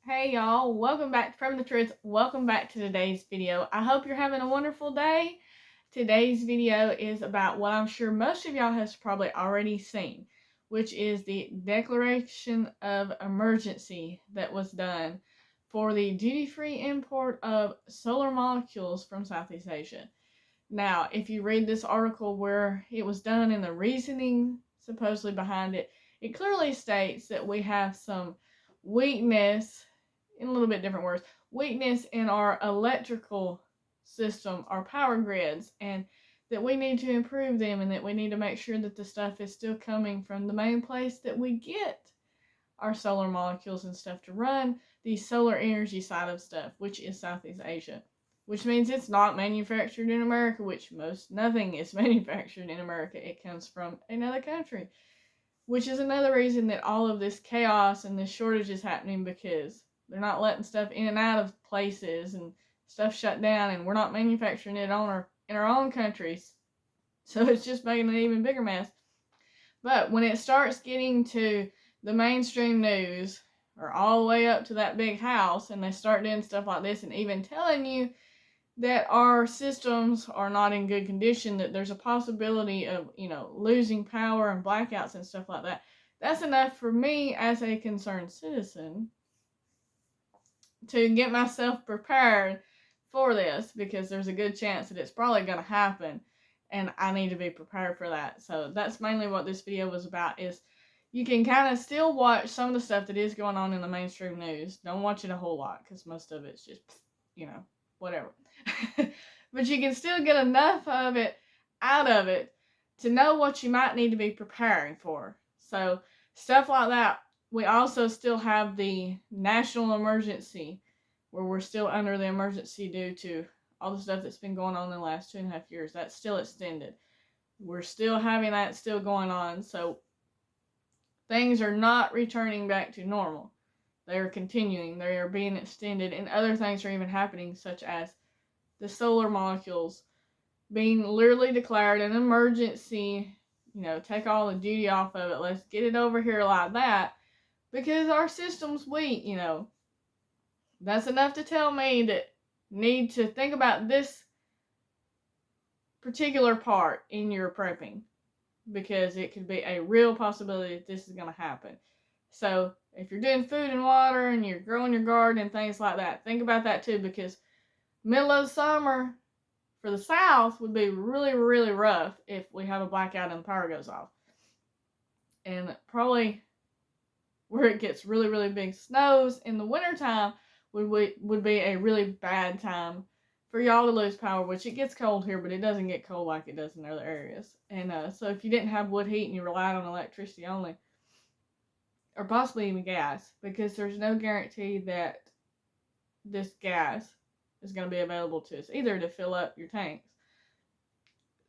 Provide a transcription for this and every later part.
Hey y'all, welcome back to From the Truth. Welcome back to today's video. I hope you're having a wonderful day. Today's video is about what I'm sure most of y'all has probably already seen, which is the declaration of emergency that was done for the duty-free import of solar molecules from Southeast Asia. Now, if you read this article where it was done and the reasoning supposedly behind it, it clearly states that we have some weakness, in a little bit different words, weakness in our electrical system, our power grids, and that we need to improve them and that we need to make sure that the stuff is still coming from the main place that we get our solar molecules and stuff to run the solar energy side of stuff, which is Southeast Asia. Which means it's not manufactured in America, which nothing is manufactured in America. It comes from another country. Which is another reason that all of this chaos and this shortage is happening, because they're not letting stuff in and out of places and stuff shut down, and we're not manufacturing it in our own countries. So it's just making an even bigger mess. But when it starts getting to the mainstream news, or all the way up to that big house, and they start doing stuff like this and even telling you that our systems are not in good condition, that there's a possibility of, losing power and blackouts and stuff like that, that's enough for me as a concerned citizen to get myself prepared for this, because there's a good chance that it's probably going to happen, and I need to be prepared for that. So that's mainly what this video was about. Is you can kind of still watch some of the stuff that is going on in the mainstream news. Don't watch it a whole lot, because most of it's just, whatever. But you can still get enough of it out of it to know what you might need to be preparing for. So stuff like that. We also still have the national emergency, where we're still under the emergency due to all the stuff that's been going on in the last 2.5 years. That's still extended. We're still having that still going on. So things are not returning back to normal. They are continuing. They are being extended, and other things are even happening, such as the solar molecules being literally declared an emergency. Take all the duty off of it. Let's get it over here like that, because our system's weak. That's enough to tell me that need to think about this particular part in your prepping, because it could be a real possibility that this is going to happen. So if you're doing food and water and you're growing your garden and things like that, think about that too, because middle of the summer for the South would be really, really rough if we have a blackout and the power goes off. And probably where it gets really, really big snows in the wintertime would be a really bad time for y'all to lose power, which it gets cold here, but it doesn't get cold like it does in other areas. And so if you didn't have wood heat and you relied on electricity only, or possibly even gas, because there's no guarantee that this gas is going to be available to us either to fill up your tanks.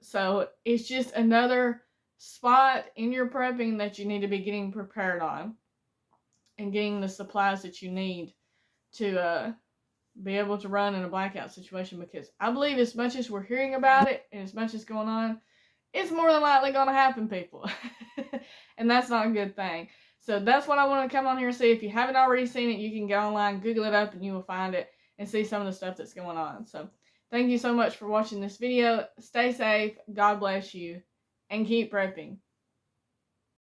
So it's just another spot in your prepping that you need to be getting prepared on, and getting the supplies that you need to be able to run in a blackout situation, because I believe as much as we're hearing about it and as much as going on, it's more than likely going to happen, people. And that's not a good thing. So that's what I want to come on here and see. If you haven't already seen it, you can go online, Google it up, and you will find it and see some of the stuff that's going on. So thank you so much for watching this video. Stay safe, God bless you, and keep prepping.